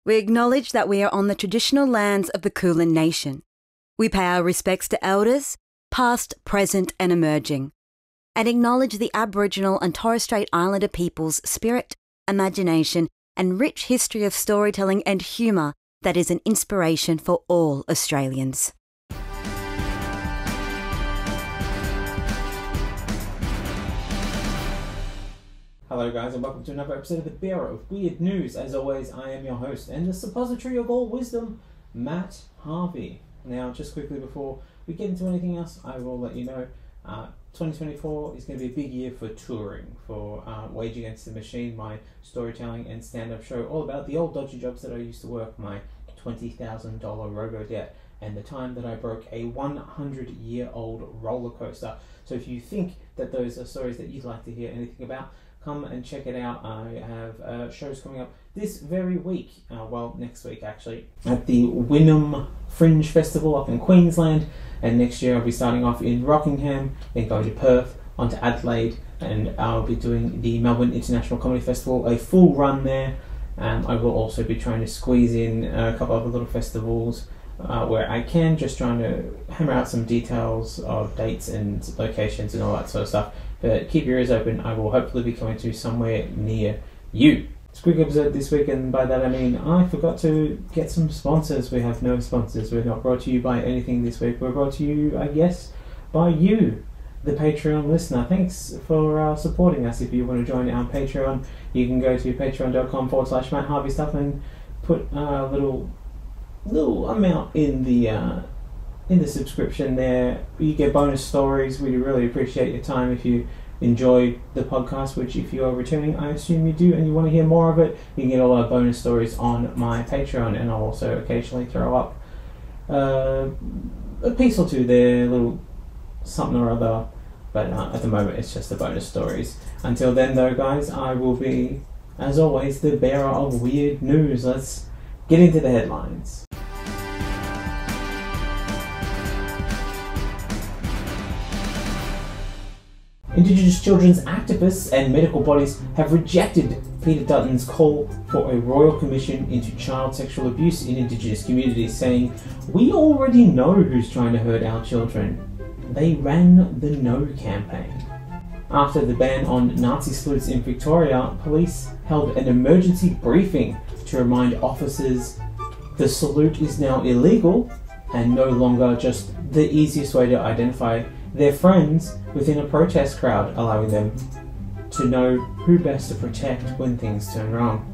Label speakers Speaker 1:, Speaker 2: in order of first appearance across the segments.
Speaker 1: We acknowledge that we are on the traditional lands of the Kulin Nation. We pay our respects to elders, past, present and emerging, and acknowledge the Aboriginal and Torres Strait Islander people's spirit, imagination and rich history of storytelling and humour that is an inspiration for all Australians.
Speaker 2: Hello guys and welcome to another episode of the Bearer of Weird News. As always, I am your host and the suppository of all wisdom, Matt Harvey. Now, just quickly before we get into anything else, I will let you know 2024 is going to be a big year for touring, for Wage Against the Machine, my storytelling and stand-up show, all about the old dodgy jobs that I used to work, my $20,000 robo-debt, and the time that I broke a 100-year-old roller coaster. So if you think that those are stories that you'd like to hear anything about, come and check it out. I have shows coming up this very week, next week actually, at the Wynnum Fringe Festival up in Queensland, and next year I'll be starting off in Rockingham, then going to Perth, on to Adelaide, and I'll be doing the Melbourne International Comedy Festival, a full run there. I will also be trying to squeeze in a couple other little festivals where I can, just trying to hammer out some details of dates and locations and all that sort of stuff. But keep your ears open, I will hopefully be coming to somewhere near you. It's a quick episode this week, and by that I mean I forgot to get some sponsors. We have no sponsors. We're not brought to you by anything this week. We're brought to you, I guess, by you, the Patreon listener. Thanks for supporting us. If you want to join our Patreon, you can go to patreon.com/Matt Harvey Stuff and put a little amount in the subscription there. You get bonus stories. We really appreciate your time. If you enjoy the podcast, which if you are returning, I assume you do, and you want to hear more of it, you can get all our bonus stories on my Patreon, and I'll also occasionally throw up a piece or two there, a little something or other, but at the moment it's just the bonus stories. Until then though guys, I will be, as always, the bearer of weird news. Let's get into the headlines. Indigenous children's activists and medical bodies have rejected Peter Dutton's call for a royal commission into child sexual abuse in Indigenous communities, saying, "We already know who's trying to hurt our children." They ran the No campaign. After the ban on Nazi salutes in Victoria, police held an emergency briefing to remind officers the salute is now illegal and no longer just the easiest way to identify their friends within a protest crowd, allowing them to know who best to protect when things turn wrong.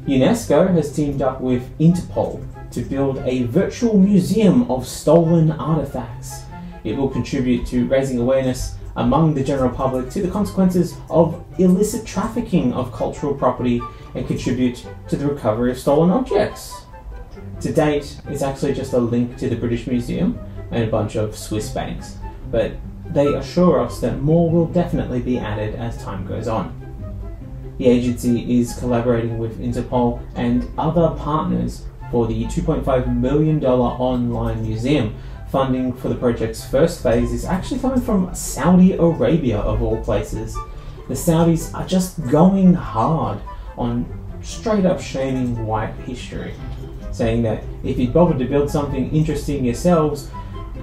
Speaker 2: UNESCO has teamed up with Interpol to build a virtual museum of stolen artifacts. It will contribute to raising awareness among the general public to the consequences of illicit trafficking of cultural property and contribute to the recovery of stolen objects. To date, it's actually just a link to the British Museum and a bunch of Swiss banks, but they assure us that more will definitely be added as time goes on. The agency is collaborating with Interpol and other partners for the $2.5 million online museum. Funding for the project's first phase is actually coming from Saudi Arabia, of all places. The Saudis are just going hard on straight up shaming white history, saying that if you'd bothered to build something interesting yourselves,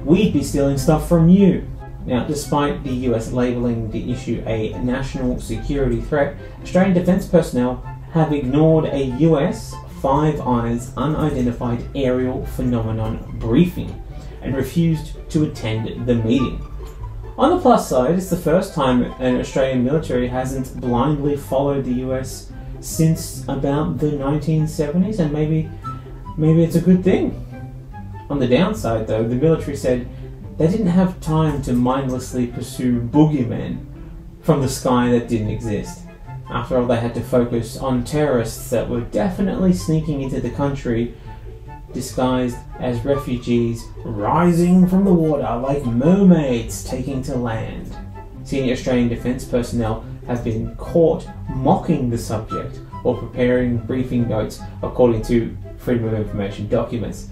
Speaker 2: we'd be stealing stuff from you. Now, despite the US labelling the issue a national security threat, Australian defence personnel have ignored a US Five Eyes unidentified aerial phenomenon briefing and refused to attend the meeting. On the plus side, it's the first time an Australian military hasn't blindly followed the US since about the 1970s, and maybe it's a good thing. On the downside though, the military said they didn't have time to mindlessly pursue boogeymen from the sky that didn't exist. After all, they had to focus on terrorists that were definitely sneaking into the country disguised as refugees rising from the water like mermaids taking to land. Senior Australian defence personnel have been caught mocking the subject while preparing briefing notes, according to Freedom of Information documents.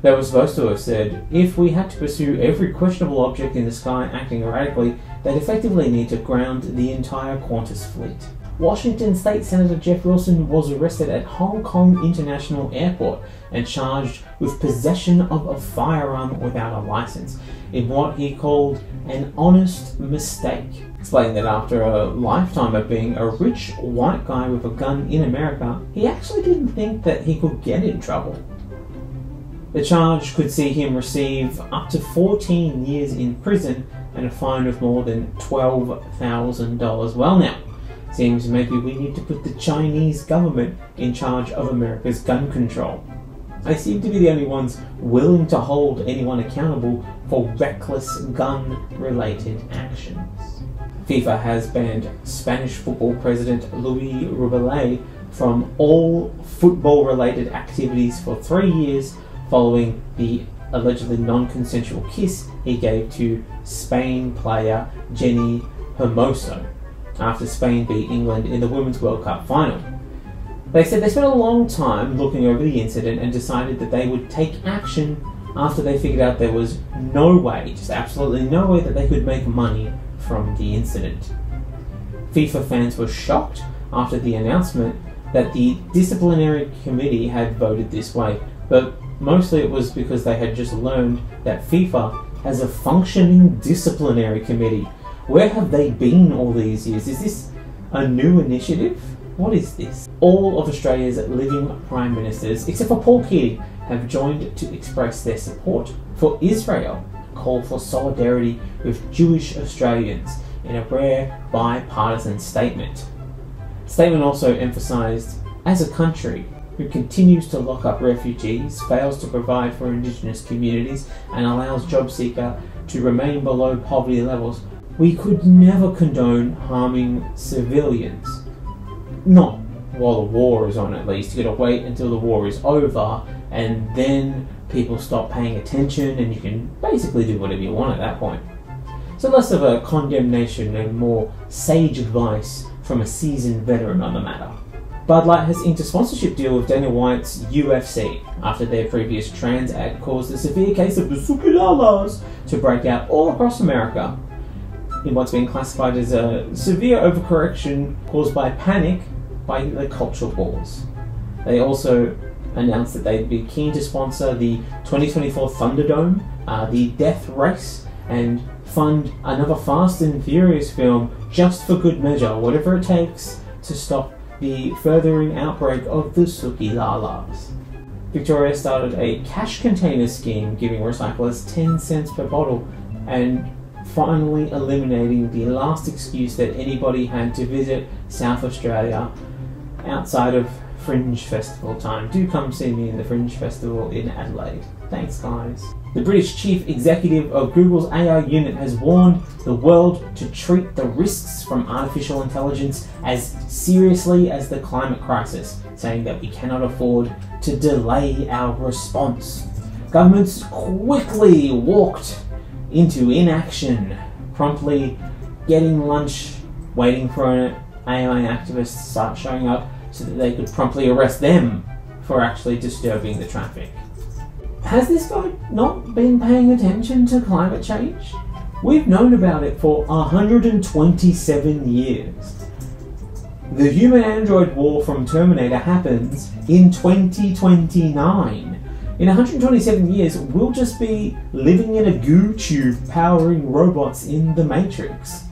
Speaker 2: They were supposed to have said, if we had to pursue every questionable object in the sky acting erratically, they'd effectively need to ground the entire Qantas fleet. Washington State Senator Jeff Wilson was arrested at Hong Kong International Airport and charged with possession of a firearm without a license in what he called an honest mistake, explaining that after a lifetime of being a rich white guy with a gun in America, he actually didn't think that he could get in trouble. The charge could see him receive up to 14 years in prison and a fine of more than $12,000. Well now, seems maybe we need to put the Chinese government in charge of America's gun control. They seem to be the only ones willing to hold anyone accountable for reckless gun-related actions. FIFA has banned Spanish football president Luis Rubiales from all football-related activities for 3 years following the allegedly non-consensual kiss he gave to Spain player Jenny Hermoso after Spain beat England in the Women's World Cup final. They said they spent a long time looking over the incident and decided that they would take action after they figured out there was no way, just absolutely no way, that they could make money from the incident. FIFA fans were shocked after the announcement that the disciplinary committee had voted this way, but mostly it was because they had just learned that FIFA has a functioning disciplinary committee. Where have they been all these years? Is this a new initiative? What is this? All of Australia's living Prime Ministers, except for Paul Keating, have joined to express their support for Israel, a call for solidarity with Jewish Australians in a rare bipartisan statement. The statement also emphasised, as a country who continues to lock up refugees, fails to provide for Indigenous communities and allows job seekers to remain below poverty levels, we could never condone harming civilians. Not while the war is on, at least. You've got to wait until the war is over and then people stop paying attention and you can basically do whatever you want at that point. So less of a condemnation and more sage advice from a seasoned veteran on the matter. Bud Light has inked a sponsorship deal with Dana White's UFC after their previous trans ad caused a severe case of the Suki-Lalas to break out all across America in what's been classified as a severe overcorrection caused by panic by the culture wars. They also announced that they'd be keen to sponsor the 2024 Thunderdome, the Death Race, and fund another Fast and Furious film just for good measure, whatever it takes to stop the furthering outbreak of the Suki-Lalas. Victoria started a cash container scheme giving recyclers 10 cents per bottle and finally eliminating the last excuse that anybody had to visit South Australia outside of Fringe Festival time. Do come see me in the Fringe Festival in Adelaide. Thanks, guys. The British chief executive of Google's AI unit has warned the world to treat the risks from artificial intelligence as seriously as the climate crisis, saying that we cannot afford to delay our response. Governments quickly walked into inaction, promptly getting lunch, waiting for an AI activist to start showing up so that they could promptly arrest them for actually disturbing the traffic. Has this guy not been paying attention to climate change? We've known about it for 127 years. The human-android war from Terminator happens in 2029. In 127 years, we'll just be living in a goo tube powering robots in the Matrix.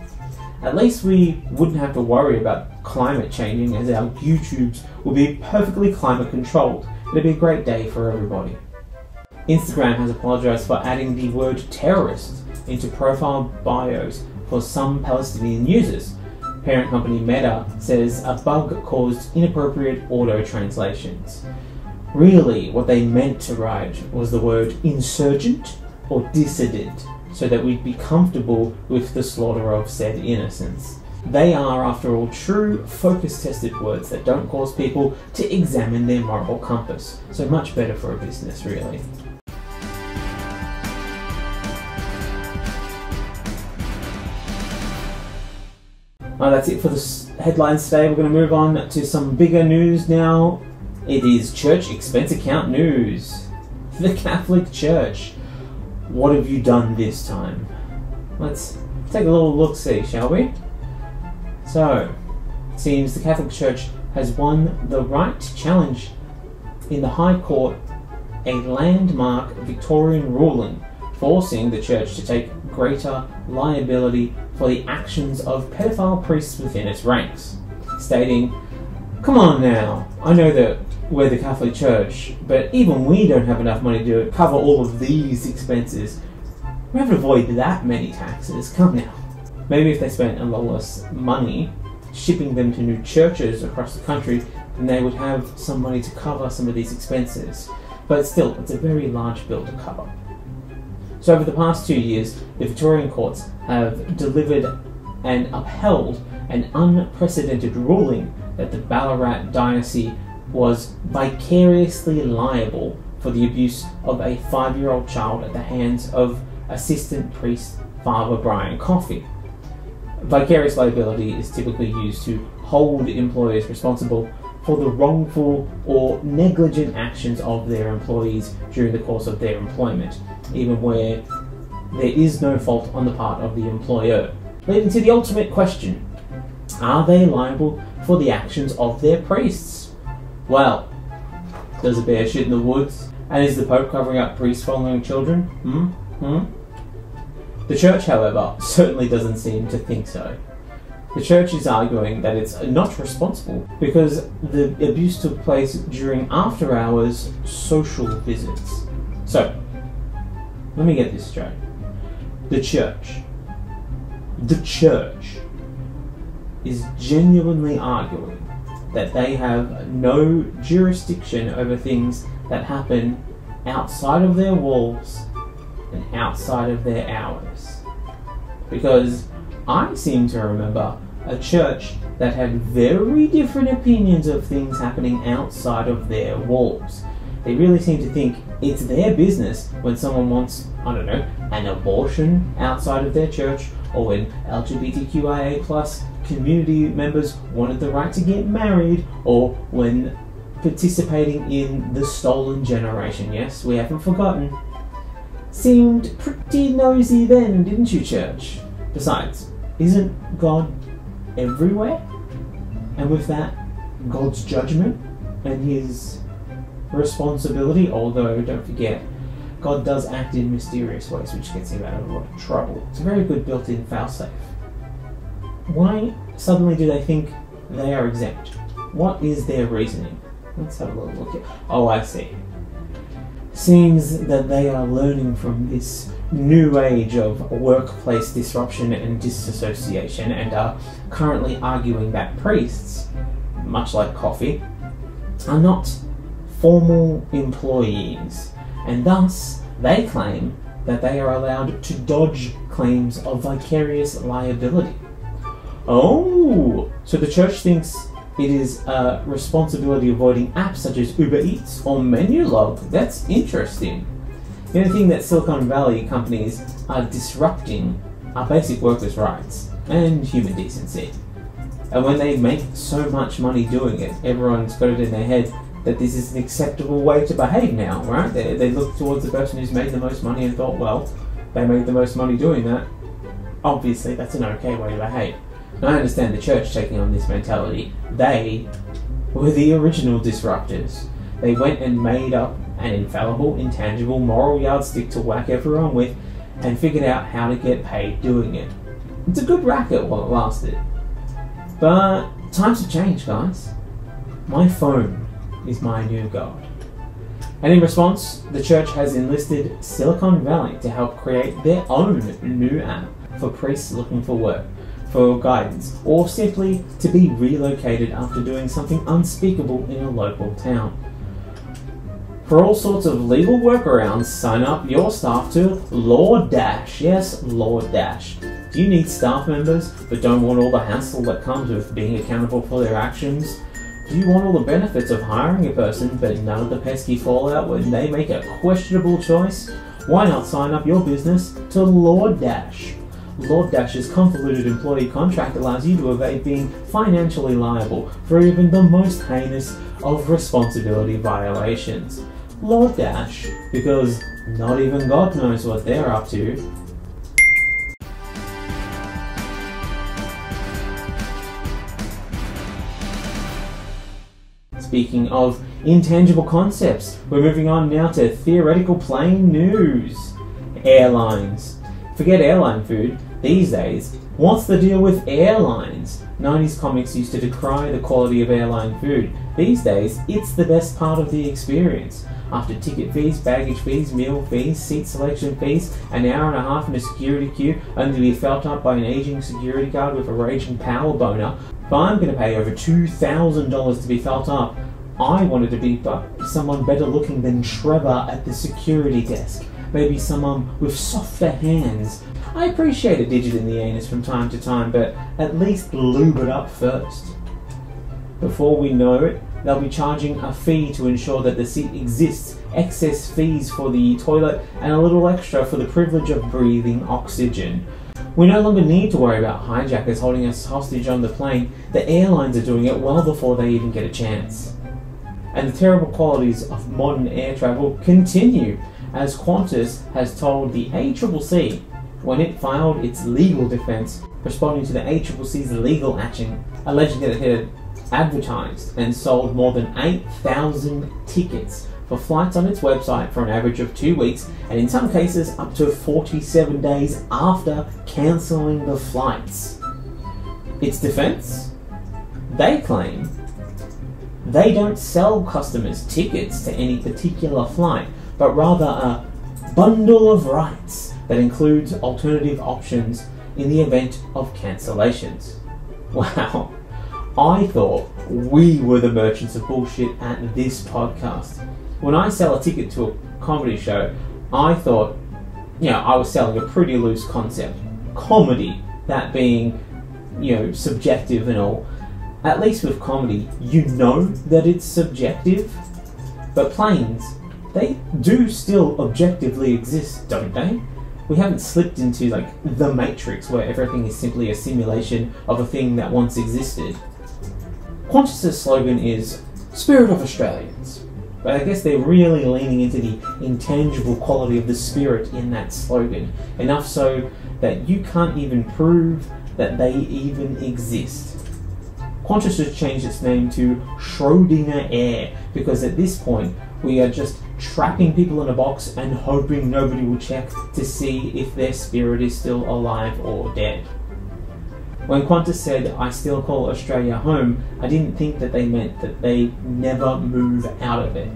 Speaker 2: At least we wouldn't have to worry about climate changing, as our goo tubes will be perfectly climate controlled. It'll be a great day for everybody. Instagram has apologised for adding the word terrorist into profile bios for some Palestinian users. Parent company Meta says a bug caused inappropriate auto translations. Really, what they meant to write was the word insurgent or dissident, so that we'd be comfortable with the slaughter of said innocents. They are, after all, true focus-tested words that don't cause people to examine their moral compass. So much better for a business, really. That's it for the headlines today. We're going to move on to some bigger news now. It is church expense account news. The Catholic Church. What have you done this time? Let's take a little look-see, shall we? So, seems the Catholic Church has won the right to challenge in the High Court a landmark Victorian ruling forcing the Church to take greater liability for the actions of pedophile priests within its ranks, stating, "Come on now, I know that we're the Catholic Church, but even we don't have enough money to cover all of these expenses. We have to avoid that many taxes, come now." Maybe if they spent a lot less money shipping them to new churches across the country, then they would have some money to cover some of these expenses. But still, it's a very large bill to cover. So over the past 2 years, the Victorian courts have delivered and upheld an unprecedented ruling that the Ballarat Diocese was vicariously liable for the abuse of a 5-year-old child at the hands of assistant priest Father Brian Coffey. Vicarious liability is typically used to hold employers responsible for the wrongful or negligent actions of their employees during the course of their employment, even where there is no fault on the part of the employer. Leading to the ultimate question: are they liable for the actions of their priests? Well, does a bear shit in the woods? And is the Pope covering up priests following children? The Church, however, certainly doesn't seem to think so. The Church is arguing that it's not responsible because the abuse took place during after-hours social visits. So, let me get this straight. The Church is genuinely arguing that they have no jurisdiction over things that happen outside of their walls and outside of their hours. Because I seem to remember a church that had very different opinions of things happening outside of their walls. They really seem to think it's their business when someone wants, I don't know, an abortion outside of their church, or when LGBTQIA+ community members wanted the right to get married, or when participating in the stolen generation. Yes, we haven't forgotten. Seemed pretty nosy then, didn't you, Church? Besides, isn't God everywhere? And with that, God's judgment and his responsibility, although don't forget, God does act in mysterious ways, which gets him out of a lot of trouble. It's a very good built-in failsafe. Why suddenly do they think they are exempt? What is their reasoning? Let's have a little look here. Oh, I see. Seems that they are learning from this new age of workplace disruption and disassociation, and are currently arguing that priests, much like Coffey, are not formal employees, and thus they claim that they are allowed to dodge claims of vicarious liability. Oh, so the Church thinks it is a responsibility avoiding apps such as Uber Eats or Menulog. That's interesting. The only thing that Silicon Valley companies are disrupting are basic workers' rights and human decency. And when they make so much money doing it, everyone's got it in their head that this is an acceptable way to behave now, right? They look towards the person who's made the most money and thought, well, they made the most money doing that. Obviously, that's an okay way to behave. And I understand the Church taking on this mentality. They were the original disruptors. They went and made up an infallible, intangible, moral yardstick to whack everyone with, and figured out how to get paid doing it. It's a good racket while it lasted. But times have changed, guys. My phone is my new god. And in response, the Church has enlisted Silicon Valley to help create their own new app for priests looking for work, for guidance, or simply to be relocated after doing something unspeakable in a local town. For all sorts of legal workarounds, sign up your staff to LawDash. Yes, LawDash. Do you need staff members but don't want all the hassle that comes with being accountable for their actions? Do you want all the benefits of hiring a person but none of the pesky fallout when they make a questionable choice? Why not sign up your business to LawDash? LawDash's convoluted employee contract allows you to evade being financially liable for even the most heinous of responsibility violations. LawDash, because not even God knows what they're up to. Speaking of intangible concepts, we're moving on now to theoretical plain news. Airlines. Forget airline food. These days, what's the deal with airlines? 90s comics used to decry the quality of airline food. These days, it's the best part of the experience. After ticket fees, baggage fees, meal fees, seat selection fees, an hour and a half in a security queue, only to be felt up by an aging security guard with a raging power boner, if I'm going to pay over $2,000 to be felt up, I wanted to be someone better looking than Trevor at the security desk. Maybe someone with softer hands. I appreciate a digit in the anus from time to time, but at least lube it up first. Before we know it, they'll be charging a fee to ensure that the seat exists, excess fees for the toilet, and a little extra for the privilege of breathing oxygen. We no longer need to worry about hijackers holding us hostage on the plane. The airlines are doing it well before they even get a chance. And the terrible qualities of modern air travel continue, as Qantas has told the ACCC when it filed its legal defence responding to the ACCC's legal action, alleging that it had advertised and sold more than 8,000 tickets for flights on its website for an average of 2 weeks, and in some cases up to 47 days after cancelling the flights. Its defence? They claim they don't sell customers tickets to any particular flight, but rather a bundle of rights that includes alternative options in the event of cancellations. Wow, I thought we were the merchants of bullshit at this podcast. When I sell a ticket to a comedy show, I thought, I was selling a pretty loose concept. Comedy, that being, subjective and all. At least with comedy, you know that it's subjective, but planes, they do still objectively exist, don't they? We haven't slipped into, the Matrix, where everything is simply a simulation of a thing that once existed. Qantas' slogan is, Spirit of Australians. But I guess they're really leaning into the intangible quality of the spirit in that slogan, enough so that you can't even prove that they even exist. Qantas has changed its name to Schrödinger Air, because at this point, we are just trapping people in a box and hoping nobody will check to see if their spirit is still alive or dead. When Qantas said, I still call Australia home, I didn't think that they meant that they never move out of it.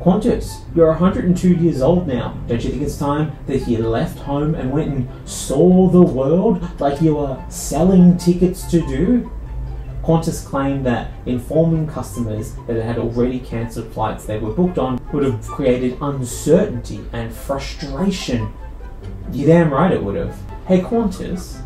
Speaker 2: Qantas, you're 102 years old now. Don't you think it's time that you left home and went and saw the world like you were selling tickets to do? Qantas claimed that informing customers that it had already cancelled flights they were booked on would have created uncertainty and frustration. You're damn right it would have. Hey Qantas,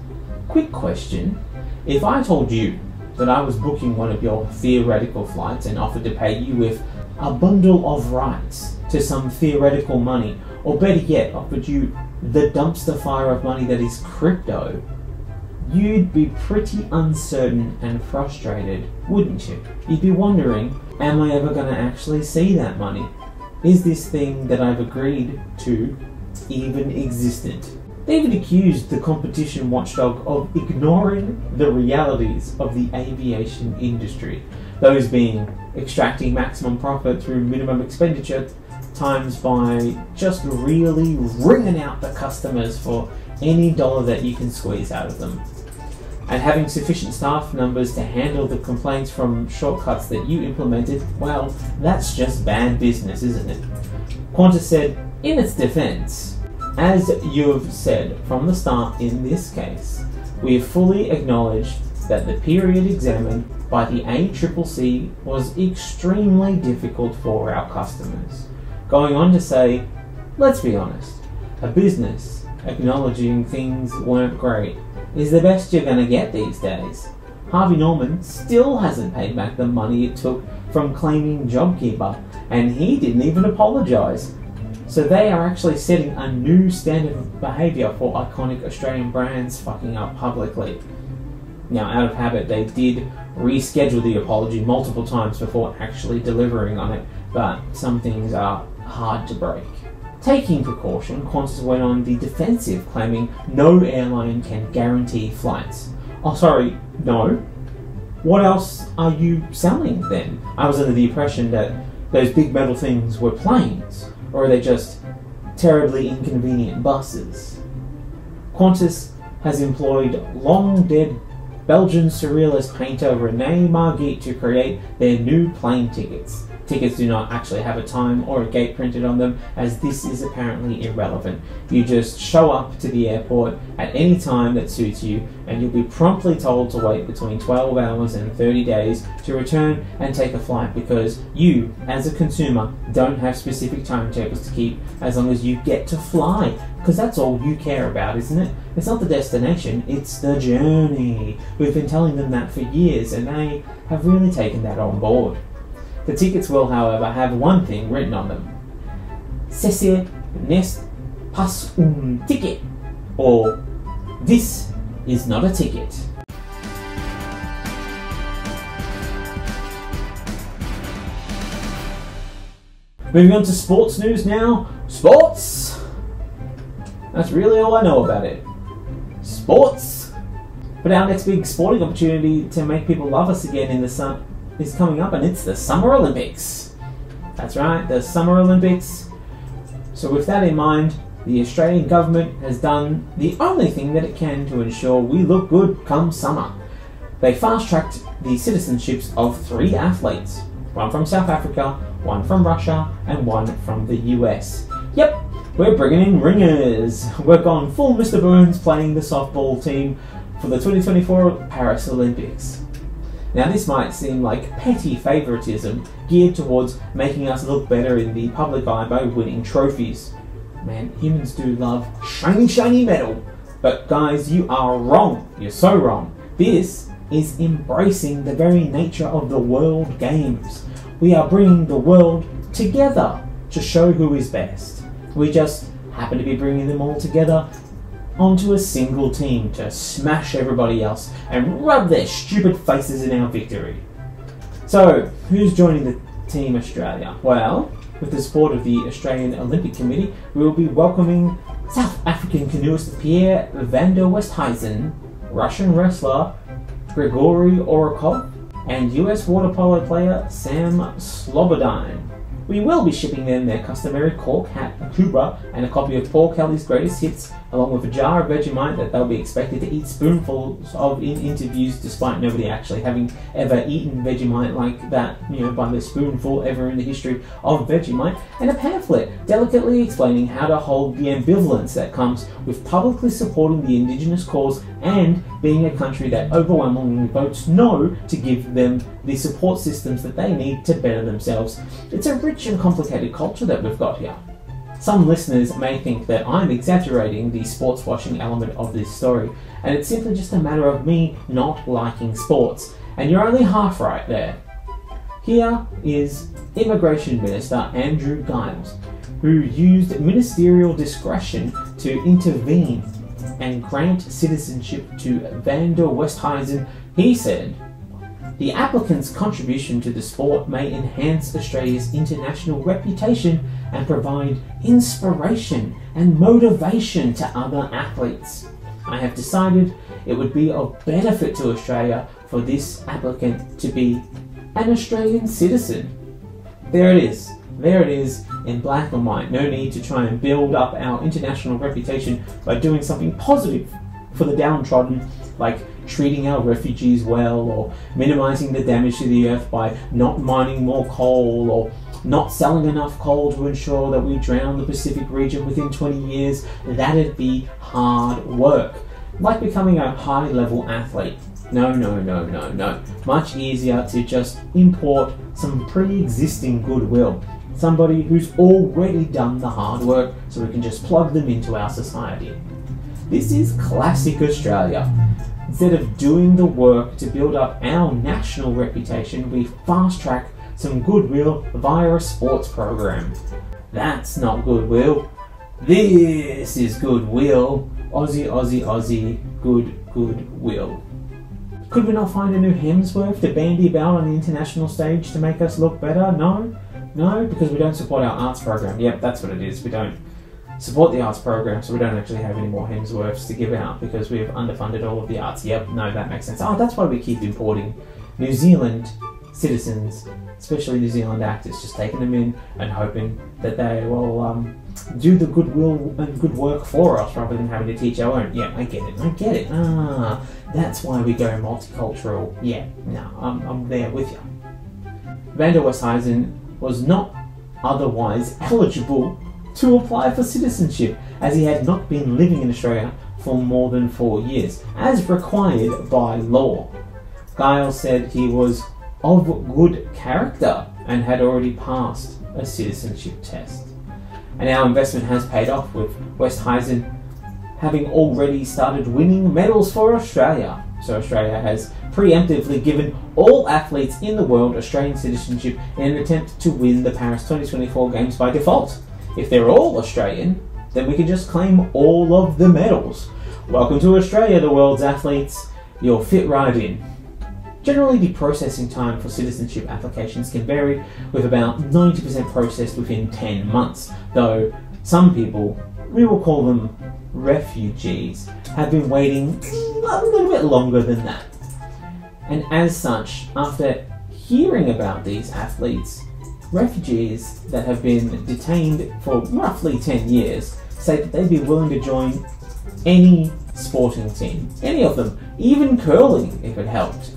Speaker 2: quick question. If I told you that I was booking one of your theoretical flights and offered to pay you with a bundle of rights to some theoretical money, or better yet, offered you the dumpster fire of money that is crypto, you'd be pretty uncertain and frustrated, wouldn't you? You'd be wondering, am I ever going to actually see that money? Is this thing that I've agreed to even existent? David accused the competition watchdog of ignoring the realities of the aviation industry, those being extracting maximum profit through minimum expenditure times by just really wringing out the customers for any dollar that you can squeeze out of them. And having sufficient staff numbers to handle the complaints from shortcuts that you implemented, well, that's just bad business, isn't it? Qantas said, in its defense, as you've said from the start in this case, we have fully acknowledged that the period examined by the ACCC was extremely difficult for our customers. Going on to say, let's be honest, a business acknowledging things weren't great is the best you're going to get these days. Harvey Norman still hasn't paid back the money it took from claiming JobKeeper, and he didn't even apologise. So they are actually setting a new standard of behaviour for iconic Australian brands fucking up publicly. Now, out of habit, they did reschedule the apology multiple times before actually delivering on it, but some things are hard to break. Taking precaution, Qantas went on the defensive, claiming no airline can guarantee flights. Oh, sorry, no? what else are you selling then? I was under the impression that those big metal things were planes, or are they just terribly inconvenient buses? Qantas has employed long-dead Belgian surrealist painter René Magritte to create their new plane tickets. Tickets do not actually have a time or a gate printed on them, as this is apparently irrelevant. You just show up to the airport at any time that suits you, and you'll be promptly told to wait between 12 hours and 30 days to return and take a flight, because you, as a consumer, don't have specific timetables to keep as long as you get to fly. Because that's all you care about, isn't it? It's not the destination, it's the journey. We've been telling them that for years, and they have really taken that on board. The tickets will, however, have one thing written on them: "Ceci n'est pas un ticket," or "This is not a ticket." Moving on to sports news now. Sports! That's really all I know about it. Sports! But our next big sporting opportunity to make people love us again in the sun is coming up, and it's the Summer Olympics. That's right, the Summer Olympics. So with that in mind, the Australian government has done the only thing that it can to ensure we look good come summer. They fast-tracked the citizenships of 3 athletes, one from South Africa, one from Russia, and one from the US. Yep, we're bringing in ringers. We're gone full Mr. Burns playing the softball team for the 2024 Paris Olympics. Now this might seem like petty favouritism geared towards making us look better in the public eye by winning trophies. Man, humans do love shiny, shiny metal. But guys, you are wrong. You're so wrong. This is embracing the very nature of the World Games. We are bringing the world together to show who is best. We just happen to be bringing them all together onto a single team to smash everybody else and rub their stupid faces in our victory. So, who's joining the Team Australia? Well, with the support of the Australian Olympic Committee, we will be welcoming South African canoeist Pierre van der Westhuizen, Russian wrestler Grigory Orokov, and US water polo player Sam Slobodine. We will be shipping them their customary cork hat, a kubra, and a copy of Paul Kelly's greatest hits, along with a jar of Vegemite that they'll be expected to eat spoonfuls of in interviews, despite nobody actually having ever eaten Vegemite like that, by the spoonful ever in the history of Vegemite, and a pamphlet delicately explaining how to hold the ambivalence that comes with publicly supporting the Indigenous cause and being a country that overwhelmingly votes no to give them the support systems that they need to better themselves. It's a rich and complicated culture that we've got here. Some listeners may think that I'm exaggerating the sports washing element of this story, and it's simply just a matter of me not liking sports, and you're only half right there. Here is Immigration Minister Andrew Giles, who used ministerial discretion to intervene and grant citizenship to van der Westhuizen. He said, "The applicant's contribution to the sport may enhance Australia's international reputation and provide inspiration and motivation to other athletes. I have decided it would be of benefit to Australia for this applicant to be an Australian citizen." There it is. There it is in black and white. No need to try and build up our international reputation by doing something positive for the downtrodden, like treating our refugees well, or minimising the damage to the earth by not mining more coal, or not selling enough coal to ensure that we drown the Pacific region within 20 years. That'd be hard work. Like becoming a high-level athlete. No. Much easier to just import some pre-existing goodwill. Somebody who's already done the hard work, so we can just plug them into our society. This is classic Australia. Instead of doing the work to build up our national reputation, we fast-track some goodwill via a sports program. That's not goodwill. This is goodwill. Aussie, Aussie, Aussie, goodwill. Could we not find a new Hemsworth to bandy about on the international stage to make us look better? No, because we don't support our arts program. Yep, that's what it is. We don't support the arts program, so we don't actually have any more Hemsworths to give out because we have underfunded all of the arts. Yep, no, that makes sense. Oh, that's why we keep importing New Zealand citizens, especially New Zealand actors, just taking them in and hoping that they will do the goodwill and good work for us rather than having to teach our own. Yeah, I get it. That's why we go multicultural. Yeah, no, I'm there with you. Van der Westhuizen was not otherwise eligible to apply for citizenship, as he had not been living in Australia for more than 4 years, as required by law. Giles said he was of good character and had already passed a citizenship test. And our investment has paid off, with Westhuizen having already started winning medals for Australia. So Australia has preemptively given all athletes in the world Australian citizenship in an attempt to win the Paris 2024 Games by default. If they're all Australian, then we can just claim all of the medals. Welcome to Australia, the world's athletes. You'll fit right in. Generally, the processing time for citizenship applications can vary, with about 90% processed within 10 months, though some people, we will call them refugees, have been waiting a little bit longer than that. And as such, after hearing about these athletes, refugees that have been detained for roughly 10 years say that they'd be willing to join any sporting team, any of them, even curling if it helped.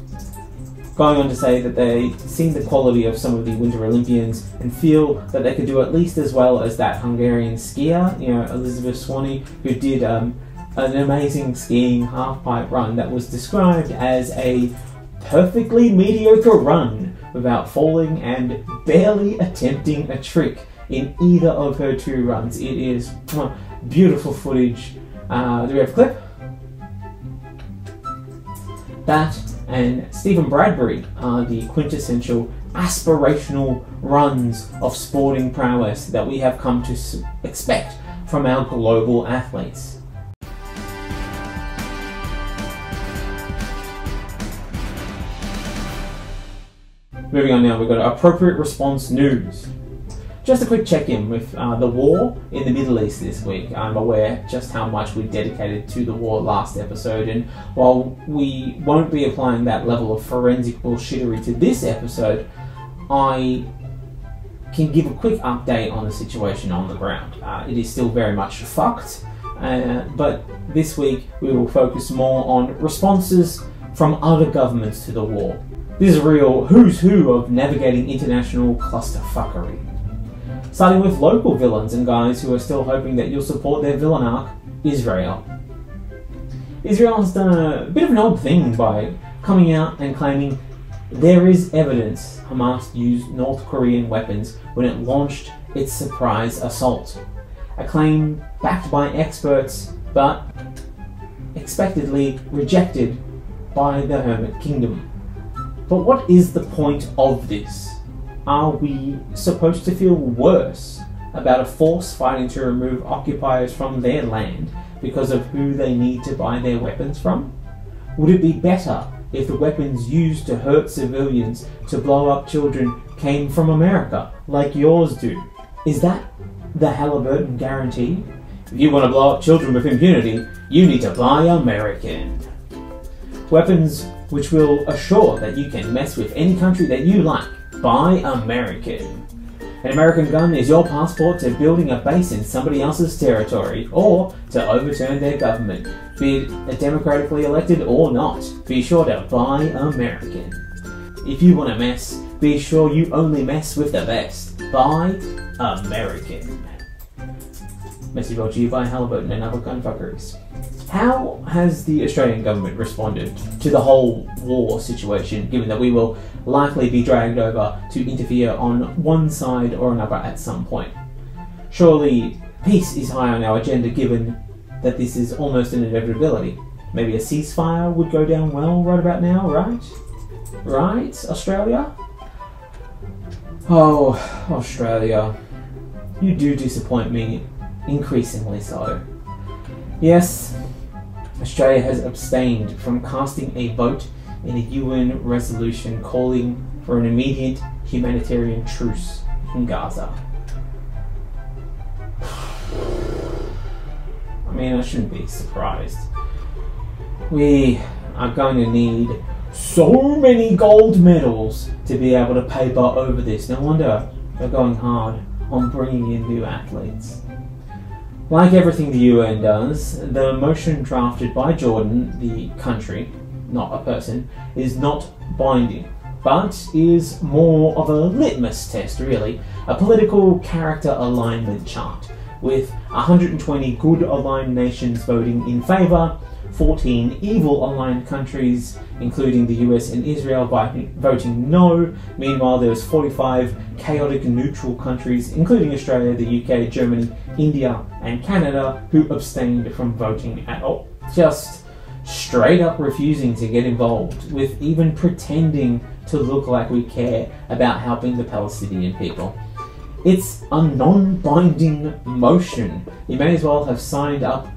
Speaker 2: Going on to say that they've seen the quality of some of the Winter Olympians and feel that they could do at least as well as that Hungarian skier, Elizabeth Swaney, who did an amazing skiing half-pipe run that was described as a perfectly mediocre run without falling and barely attempting a trick in either of her 2 runs. It is beautiful footage. Do we have a clip? That and Stephen Bradbury are the quintessential aspirational runs of sporting prowess that we have come to expect from our global athletes. Moving on now, we've got appropriate response news. Just a quick check-in with the war in the Middle East this week. I'm aware just how much we dedicated to the war last episode, and while we won't be applying that level of forensic bullshittery to this episode, I can give a quick update on the situation on the ground. It is still very much fucked, but this week we will focus more on responses from other governments to the war. This is a real who's who of navigating international clusterfuckery. Starting with local villains and guys who are still hoping that you'll support their villain arc, Israel. Israel has done a bit of an odd thing by coming out and claiming there is evidence Hamas used North Korean weapons when it launched its surprise assault. A claim backed by experts, but expectedly rejected by the Hermit Kingdom. But what is the point of this? Are we supposed to feel worse about a force fighting to remove occupiers from their land because of who they need to buy their weapons from? Would it be better if the weapons used to hurt civilians to blow up children came from America, like yours do? Is that the Halliburton guarantee? If you want to blow up children with impunity, you need to buy American. Weapons which will assure that you can mess with any country that you like. Buy American. An American gun is your passport to building a base in somebody else's territory, or to overturn their government, be it democratically elected or not. Be sure to buy American. If you want to mess, be sure you only mess with the best. Buy American. Message brought to you by Halliburton and other gunfuckers. How has the Australian government responded to the whole war situation, given that we will likely be dragged over to interfere on one side or another at some point? Surely peace is high on our agenda, given that this is almost an inevitability. Maybe a ceasefire would go down well right about now, right? Right, Australia? Oh, Australia. You do disappoint me, increasingly so. Yes, Australia has abstained from casting a vote in a UN resolution calling for an immediate humanitarian truce in Gaza. I mean, I shouldn't be surprised. We are going to need so many gold medals to be able to paper over this. No wonder they're going hard on bringing in new athletes. Like everything the UN does, the motion drafted by Jordan, the country, not a person, is not binding, but is more of a litmus test, really, a political character alignment chart, with 120 good aligned nations voting in favour, 14 evil aligned countries, including the US and Israel, voting no. Meanwhile, there's 45 chaotic neutral countries, including Australia, the UK, Germany, India, and Canada, who abstained from voting at all. Just straight up refusing to get involved with even pretending to look like we care about helping the Palestinian people. It's a non-binding motion. You may as well have signed up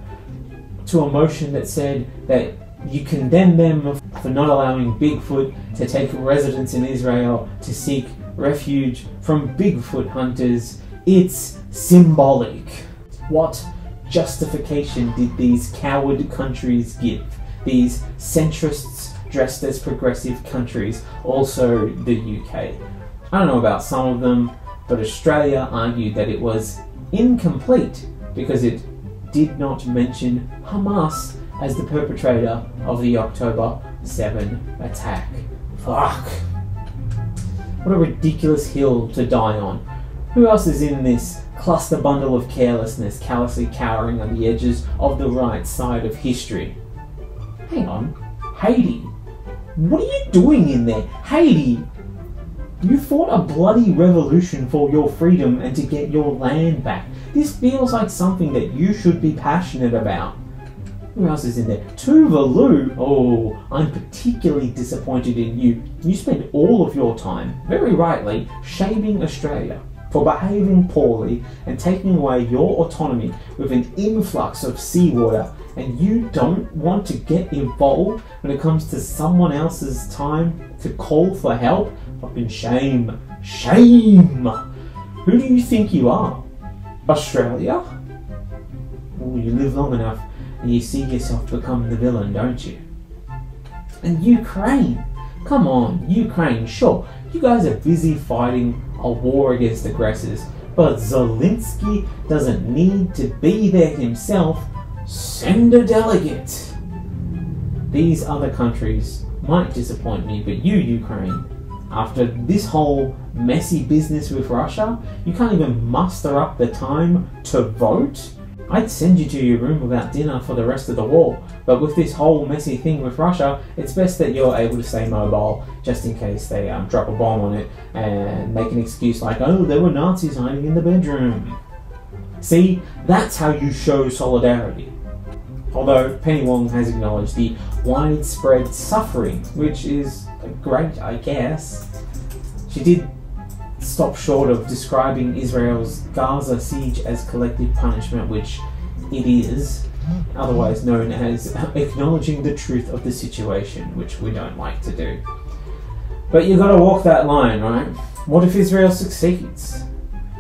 Speaker 2: to a motion that said that you condemn them for not allowing Bigfoot to take residence in Israel to seek refuge from Bigfoot hunters. It's symbolic. What justification did these coward countries give? These centrists dressed as progressive countries, also the UK. I don't know about some of them, but Australia argued that it was incomplete because it did not mention Hamas as the perpetrator of the October 7 attack. Fuck. What a ridiculous hill to die on. Who else is in this cluster bundle of carelessness, callously cowering on the edges of the right side of history? Hang on, Haiti. What are you doing in there? Haiti, you fought a bloody revolution for your freedom and to get your land back. This feels like something that you should be passionate about. Who else is in there? Tuvalu. Oh, I'm particularly disappointed in you. You spent all of your time, very rightly, shaming Australia for behaving poorly and taking away your autonomy with an influx of seawater, and you don't want to get involved when it comes to someone else's time to call for help? Fucking shame. Shame! Who do you think you are? Australia? Oh, you live long enough and you see yourself become the villain, don't you? And Ukraine? Come on, Ukraine, sure, you guys are busy fighting a war against aggressors, but Zelensky doesn't need to be there himself. Send a delegate. These other countries might disappoint me, but you, Ukraine, after this whole messy business with Russia, you can't even muster up the time to vote? I'd send you to your room without dinner for the rest of the war, but with this whole messy thing with Russia, it's best that you're able to stay mobile, just in case they drop a bomb on it and make an excuse like, oh, there were Nazis hiding in the bedroom. See, that's how you show solidarity. Although Penny Wong has acknowledged the widespread suffering, which is great, I guess. She did stop short of describing Israel's Gaza siege as collective punishment, which it is, otherwise known as acknowledging the truth of the situation, which we don't like to do. But you gotta walk that line, right? What if Israel succeeds?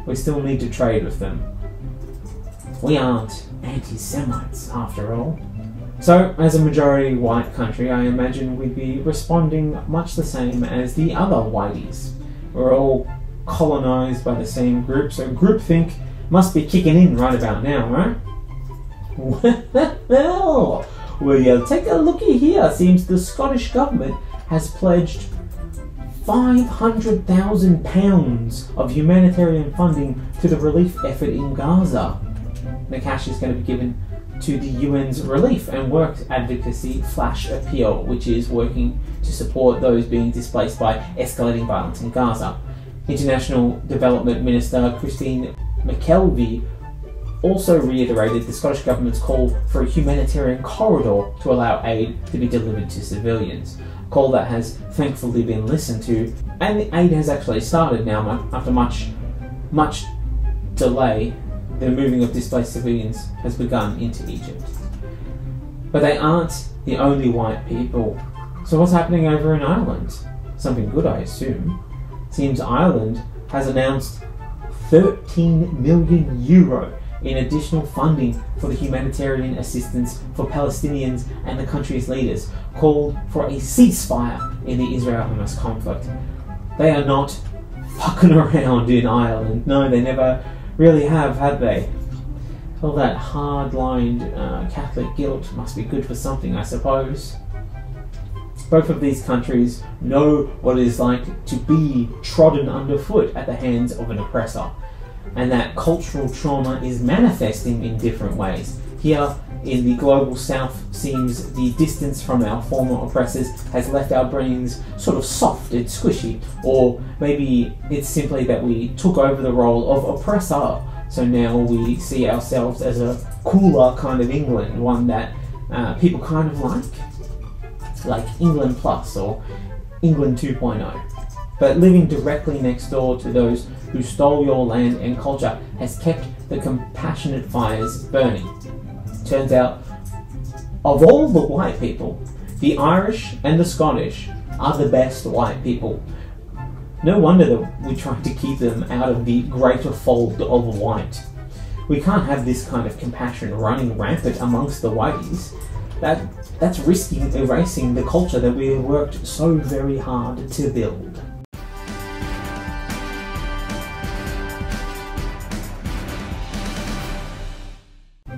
Speaker 2: We still need to trade with them. We aren't anti-Semites, after all. So, as a majority white country, I imagine we'd be responding much the same as the other whiteys. We're all colonised by the same group, so groupthink must be kicking in right about now, right? Well, take a looky here. Seems the Scottish Government has pledged £500,000 of humanitarian funding to the relief effort in Gaza. The cash is going to be given to the UN's Relief and Work Advocacy Flash Appeal, which is working to support those being displaced by escalating violence in Gaza. International Development Minister Christine McKelvey also reiterated the Scottish Government's call for a humanitarian corridor to allow aid to be delivered to civilians. A call that has thankfully been listened to, and the aid has actually started now after much delay. The moving of displaced civilians has begun into Egypt. But they aren't the only white people. So what's happening over in Ireland? Something good, I assume. Seems Ireland has announced €13 million in additional funding for the humanitarian assistance for Palestinians, and the country's leaders called for a ceasefire in the Israel-Hamas conflict. They are not fucking around in Ireland. No, they never really have they? All that hard-lined Catholic guilt must be good for something, I suppose. Both of these countries know what it is like to be trodden underfoot at the hands of an oppressor, and that cultural trauma is manifesting in different ways. Here in the global south, seems the distance from our former oppressors has left our brains sort of soft and squishy, or maybe it's simply that we took over the role of oppressor, so now we see ourselves as a cooler kind of England, one that people kind of like England Plus or England 2.0. But living directly next door to those who stole your land and culture has kept the compassionate fires burning. Turns out, of all the white people, the Irish and the Scottish are the best white people. No wonder that we try to keep them out of the greater fold of white. We can't have this kind of compassion running rampant amongst the whiteys. That's risking erasing the culture that we have worked so very hard to build.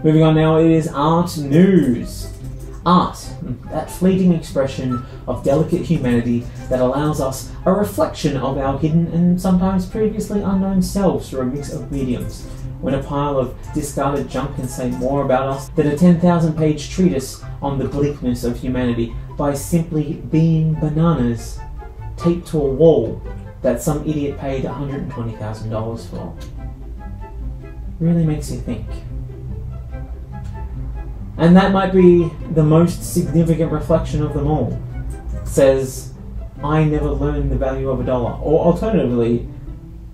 Speaker 2: Moving on now, it is art news. Art, that fleeting expression of delicate humanity that allows us a reflection of our hidden and sometimes previously unknown selves through a mix of mediums. When a pile of discarded junk can say more about us than a 10,000-page treatise on the bleakness of humanity by simply being bananas taped to a wall that some idiot paid $120,000 for. Really makes you think. And that might be the most significant reflection of them all. It says, I never learned the value of $1. Or alternatively,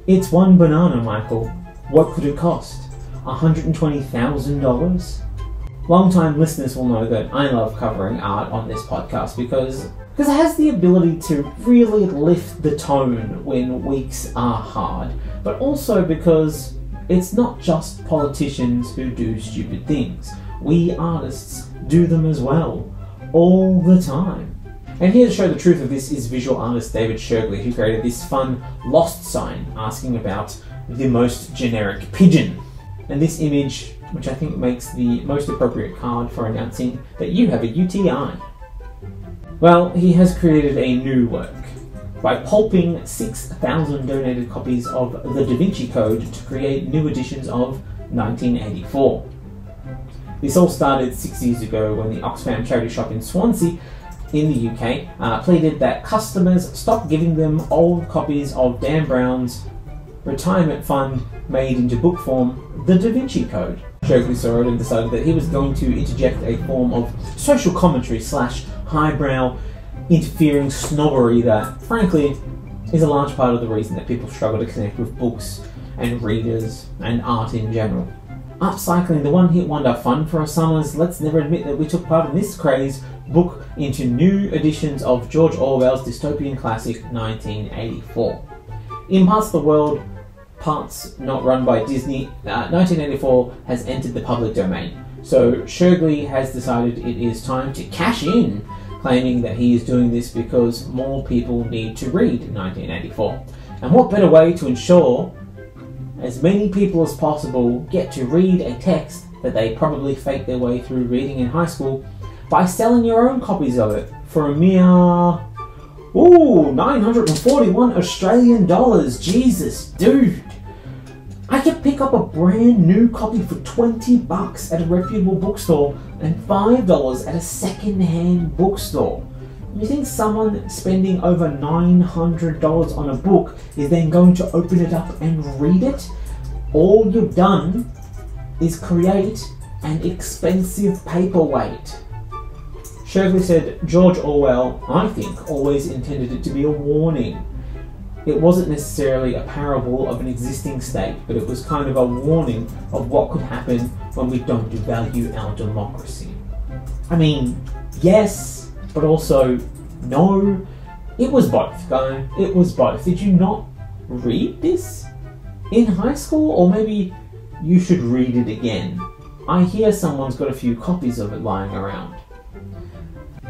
Speaker 2: it's one banana, Michael. What could it cost? $120,000? Long-time listeners will know that I love covering art on this podcast because it has the ability to really lift the tone when weeks are hard, but also because it's not just politicians who do stupid things. We artists do them as well, all the time. And here to show the truth of this is visual artist David Shurgley, who created this fun lost sign asking about the most generic pigeon. And this image, which I think makes the most appropriate card for announcing that you have a UTI. Well, he has created a new work by pulping 6,000 donated copies of the Da Vinci Code to create new editions of 1984. This all started 6 years ago when the Oxfam charity shop in Swansea in the UK pleaded that customers stop giving them old copies of Dan Brown's retirement fund made into book form, the Da Vinci Code. Shurgley saw it and decided that he was going to interject a form of social commentary / highbrow interfering snobbery that, frankly, is a large part of the reason that people struggle to connect with books and readers and art in general. Upcycling the one-hit wonder Fun for a Summer's Let's Never Admit That We Took Part in This Craze book into new editions of George Orwell's dystopian classic 1984. In parts of the world, parts not run by Disney, 1984 has entered the public domain. So Shurgley has decided it is time to cash in, claiming that he is doing this because more people need to read 1984. And what better way to ensure as many people as possible get to read a text that they probably faked their way through reading in high school by selling your own copies of it for a mere, 941 Australian dollars. Jesus, dude. I could pick up a brand new copy for $20 at a reputable bookstore and $5 at a second-hand bookstore. You think someone spending over $900 on a book is then going to open it up and read it? All you've done is create an expensive paperweight. Shurgley said George Orwell, I think, always intended it to be a warning. It wasn't necessarily a parable of an existing state, but it was kind of a warning of what could happen when we don't value our democracy. I mean, yes, but also no. It was both, guys. It was both. Did you not read this in high school? Or maybe you should read it again. I hear someone's got a few copies of it lying around.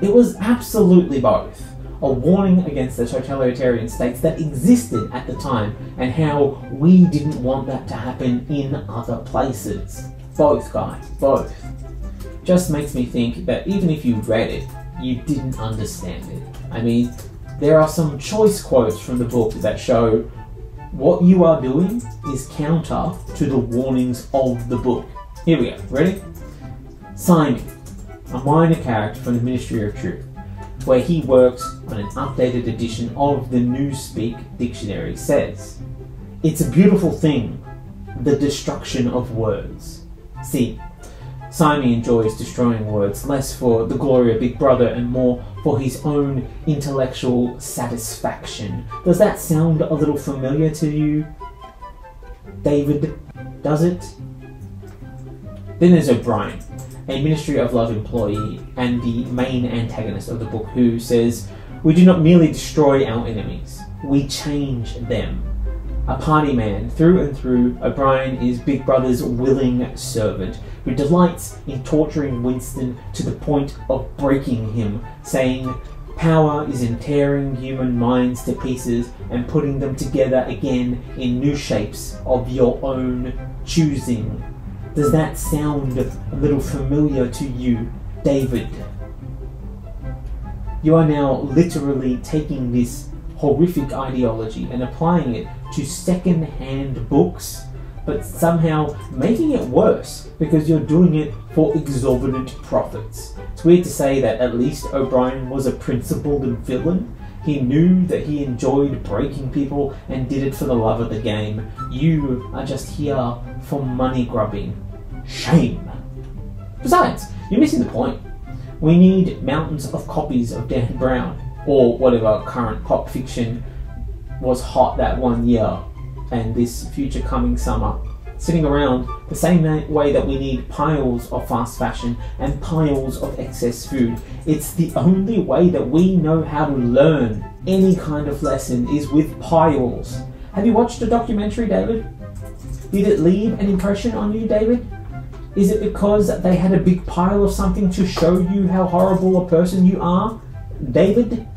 Speaker 2: It was absolutely both. A warning against the totalitarian states that existed at the time and how we didn't want that to happen in other places. Both, guys, both. Just makes me think that even if you read it, you didn't understand it. I mean, there are some choice quotes from the book that show what you are doing is counter to the warnings of the book. Here we go, ready? Simon, a minor character from the Ministry of Truth, where he works on an updated edition of the Newspeak dictionary, says, "It's a beautiful thing, the destruction of words." See, Simon enjoys destroying words, less for the glory of Big Brother and more for his own intellectual satisfaction. Does that sound a little familiar to you, David? Does it? Then there's O'Brien, a Ministry of Love employee and the main antagonist of the book, who says, "We do not merely destroy our enemies, we change them." A party man through and through, O'Brien is Big Brother's willing servant, who delights in torturing Winston to the point of breaking him, saying, "Power is in tearing human minds to pieces and putting them together again in new shapes of your own choosing." Does that sound a little familiar to you, David? You are now literally taking this horrific ideology and applying it to second-hand books, but somehow making it worse because you're doing it for exorbitant profits. It's weird to say that at least O'Brien was a principled villain. He knew that he enjoyed breaking people and did it for the love of the game. You are just here for money grubbing. Shame. Besides, you're missing the point. We need mountains of copies of Dan Brown, or whatever current pop fiction was hot that one year and this future coming summer, sitting around the same way that we need piles of fast fashion and piles of excess food. It's the only way that we know how to learn any kind of lesson is with piles. Have you watched a documentary, David? Did it leave an impression on you, David? Is it because they had a big pile of something to show you how horrible a person you are, David?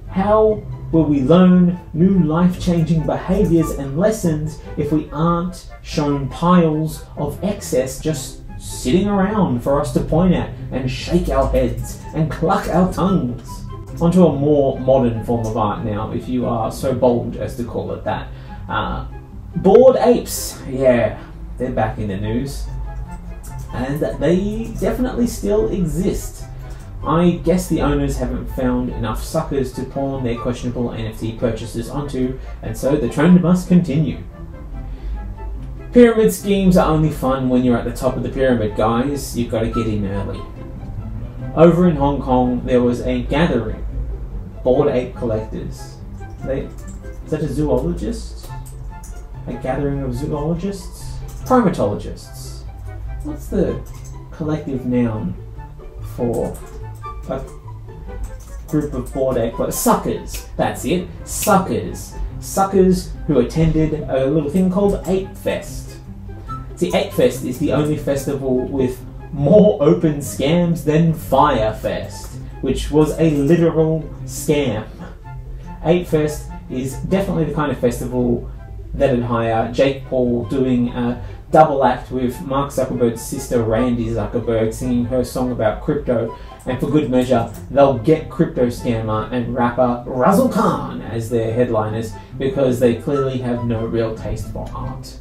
Speaker 2: How will we learn new life-changing behaviours and lessons if we aren't shown piles of excess just sitting around for us to point at and shake our heads and cluck our tongues? Onto a more modern form of art now, if you are so bold as to call it that. Bored apes, yeah, they're back in the news. And they definitely still exist. I guess the owners haven't found enough suckers to pawn their questionable NFT purchases onto, and so the trend must continue. Pyramid schemes are only fun when you're at the top of the pyramid, guys. You've got to get in early. Over in Hong Kong, there was a gathering. Bored ape collectors. Is that a zoologist? A gathering of zoologists? Primatologists. What's the collective noun for a group of bored ape collectors? Suckers. That's it. Suckers. Suckers who attended a little thing called Ape Fest. See, Ape Fest is the only festival with more open scams than Fyre Fest, which was a literal scam. Ape Fest is definitely the kind of festival that'd hire Jake Paul doing a double act with Mark Zuckerberg's sister Randy Zuckerberg singing her song about crypto, and for good measure they'll get crypto scammer and rapper Razzle Khan as their headliners because they clearly have no real taste for art.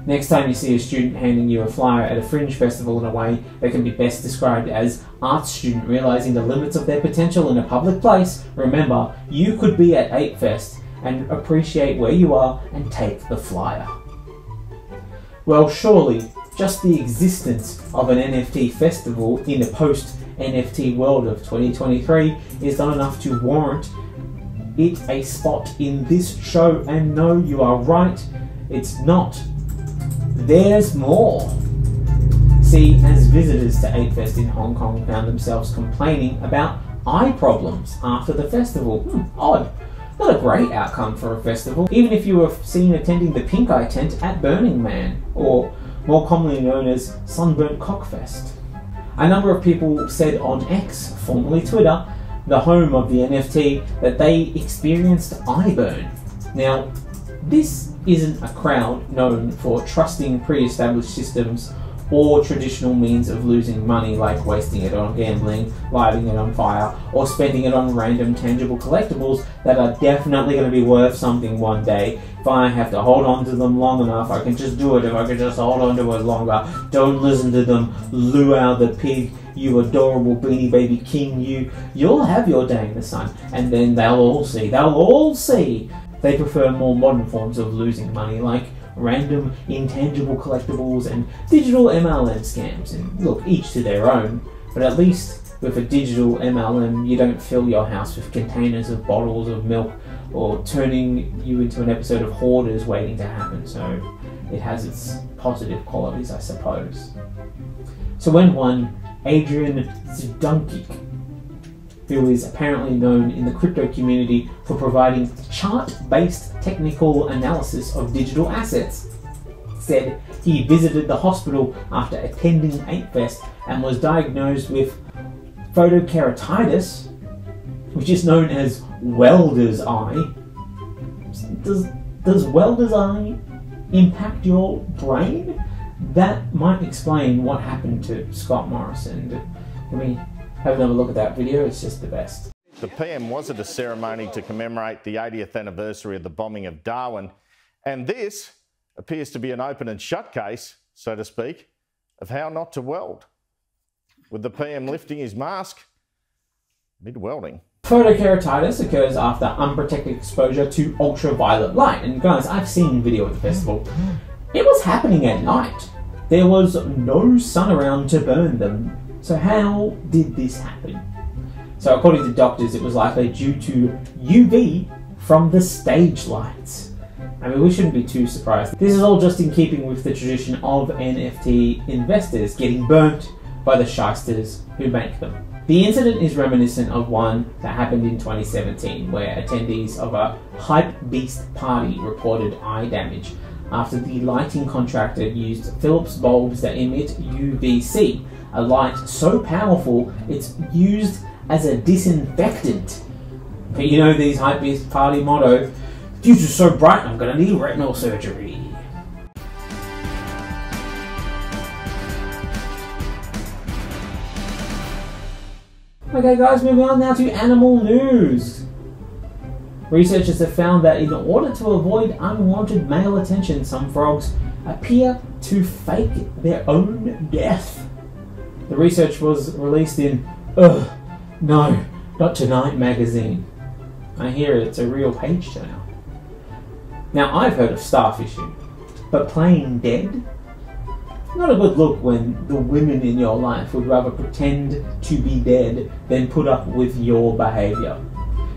Speaker 2: Next time you see a student handing you a flyer at a fringe festival in a way that can be best described as art student realising the limits of their potential in a public place, remember, you could be at Ape Fest and appreciate where you are and take the flyer. Well, surely just the existence of an NFT festival in the post-NFT world of 2023 is not enough to warrant it a spot in this show, and no, you are right, it's not. There's more. See, as visitors to Ape Fest in Hong Kong found themselves complaining about eye problems after the festival. Odd. Not a great outcome for a festival, even if you were seen attending the Pink Eye tent at Burning Man, or more commonly known as Sunburnt Cockfest. A number of people said on X, formerly Twitter, the home of the NFT, that they experienced eye burn. Now, this isn't a crowd known for trusting pre-established systems or traditional means of losing money, like wasting it on gambling, lighting it on fire, or spending it on random tangible collectibles that are definitely going to be worth something one day. If I have to hold on to them long enough, I can just do it. If I can just hold on to it longer, don't listen to them. Luau the pig, you adorable Beanie Baby King, you'll have your day in the sun, and then they'll all see. They prefer more modern forms of losing money, like random intangible collectibles and digital MLM scams. And look, each to their own, but at least with a digital MLM you don't fill your house with containers of bottles of milk, or turning you into an episode of Hoarders waiting to happen. So it has its positive qualities, I suppose. So when one Adrian Zdunkic, who is apparently known in the crypto community for providing chart-based technical analysis of digital assets, said he visited the hospital after attending 8Fest and was diagnosed with photokeratitis, which is known as welder's eye. Does welder's eye impact your brain? That might explain what happened to Scott Morrison. Have another look at that video, it's just the best.
Speaker 3: The PM was at a ceremony to commemorate the 80th anniversary of the bombing of Darwin, and this appears to be an open and shut case, so to speak, of how not to weld. With the PM lifting his mask mid-welding.
Speaker 2: Photokeratitis occurs after unprotected exposure to ultraviolet light. And guys, I've seen video at the festival. It was happening at night. There was no sun around to burn them. So how did this happen? So according to doctors, it was likely due to UV from the stage lights. I mean, we shouldn't be too surprised. This is all just in keeping with the tradition of NFT investors getting burnt by the shysters who make them. The incident is reminiscent of one that happened in 2017, where attendees of a Hype Beast party reported eye damage after the lighting contractor used Philips bulbs that emit UVC, a light so powerful it's used as a disinfectant. But you know these Hype Beast party motto, future's so bright I'm gonna need retinal surgery. Okay guys, moving on now to animal news. Researchers have found that in order to avoid unwanted male attention, some frogs appear to fake their own death. The research was released in Ugh, No, Not Tonight magazine. I hear it's a real page turner. Now I've heard of starfishing, but playing dead? Not a good look when the women in your life would rather pretend to be dead than put up with your behaviour.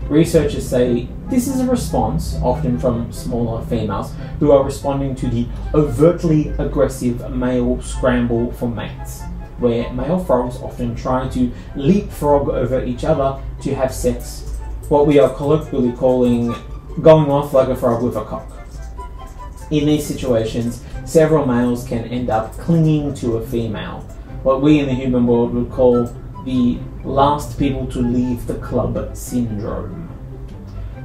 Speaker 2: Researchers say this is a response, often from smaller females, who are responding to the overtly aggressive male scramble for mates, where male frogs often try to leapfrog over each other to have sex, what we are colloquially calling going off like a frog with a cock. In these situations, several males can end up clinging to a female, what we in the human world would call the last people to leave the club syndrome.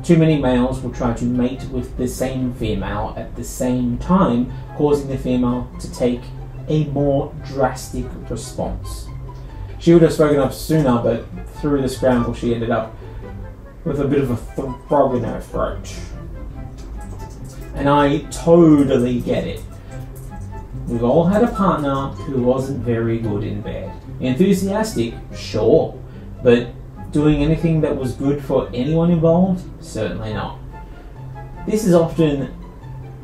Speaker 2: Too many males will try to mate with the same female at the same time, causing the female to take a more drastic response. She would have spoken up sooner, but through the scramble she ended up with a bit of a frog in her throat. And I totally get it. We've all had a partner who wasn't very good in bed. Enthusiastic, sure, but doing anything that was good for anyone involved? Certainly not. This is often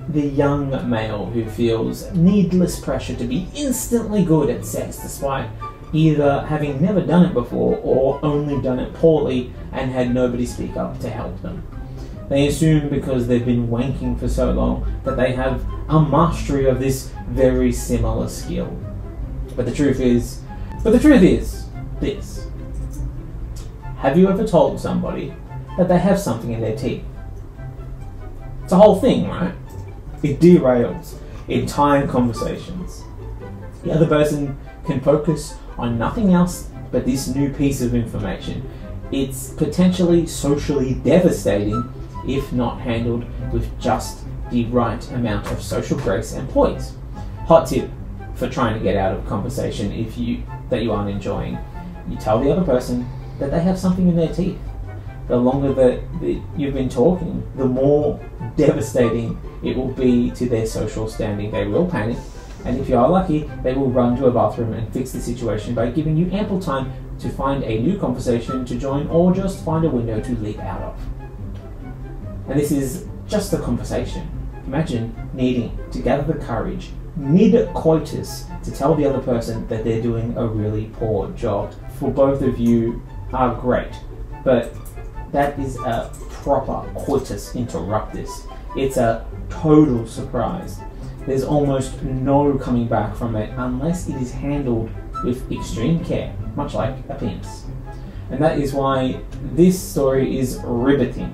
Speaker 2: the young male who feels needless pressure to be instantly good at sex despite either having never done it before or only done it poorly and had nobody speak up to help them. They assume because they've been wanking for so long that they have a mastery of this very similar skill. But the truth is this. Have you ever told somebody that they have something in their teeth It's a whole thing, right? It derails entire conversations. The other person can focus on nothing else but this new piece of information. It's potentially socially devastating if not handled with just the right amount of social grace and poise. Hot tip for trying to get out of a conversation that you aren't enjoying. You tell the other person that they have something in their teeth. The longer that you've been talking, the more devastating it will be to their social standing. They will panic, and if you are lucky, they will run to a bathroom and fix the situation by giving you ample time to find a new conversation to join or just find a window to leap out of. And this is just a conversation. Imagine needing to gather the courage mid-coitus to tell the other person that they're doing a really poor job. For both of you are great, but that is a proper coitus interruptus. It's a total surprise. There's almost no coming back from it unless it is handled with extreme care, much like a penis. And that is why this story is riveting.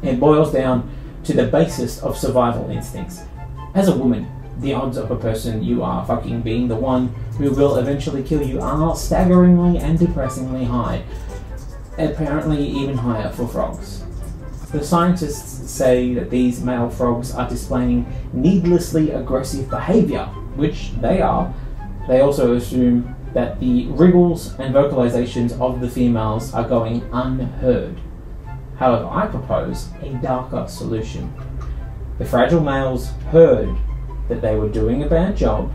Speaker 2: It boils down to the basest of survival instincts. As a woman, the odds of a person you are fucking being the one who will eventually kill you are staggeringly and depressingly high. Apparently even higher for frogs. The scientists say that these male frogs are displaying needlessly aggressive behaviour, which they are. They also assume that the wriggles and vocalizations of the females are going unheard. However, I propose a darker solution. The fragile males heard that they were doing a bad job,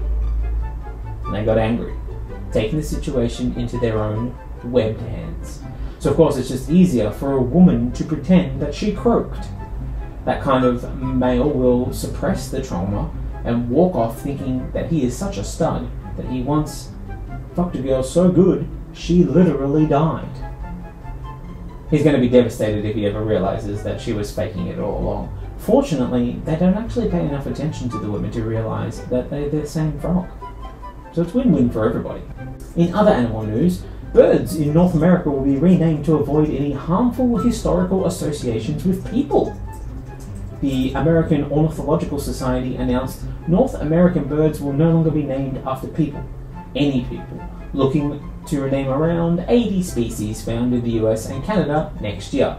Speaker 2: and they got angry, taking the situation into their own webbed hands. So of course it's just easier for a woman to pretend that she croaked. That kind of male will suppress the trauma and walk off thinking that he is such a stud that he once fucked a girl so good she literally died. He's going to be devastated if he ever realizes that she was faking it all along. Fortunately, they don't actually pay enough attention to the women to realize that they're the same frog. So it's win-win for everybody. In other animal news, birds in North America will be renamed to avoid any harmful historical associations with people. The American Ornithological Society announced North American birds will no longer be named after people, any people, looking to rename around 80 species found in the US and Canada next year.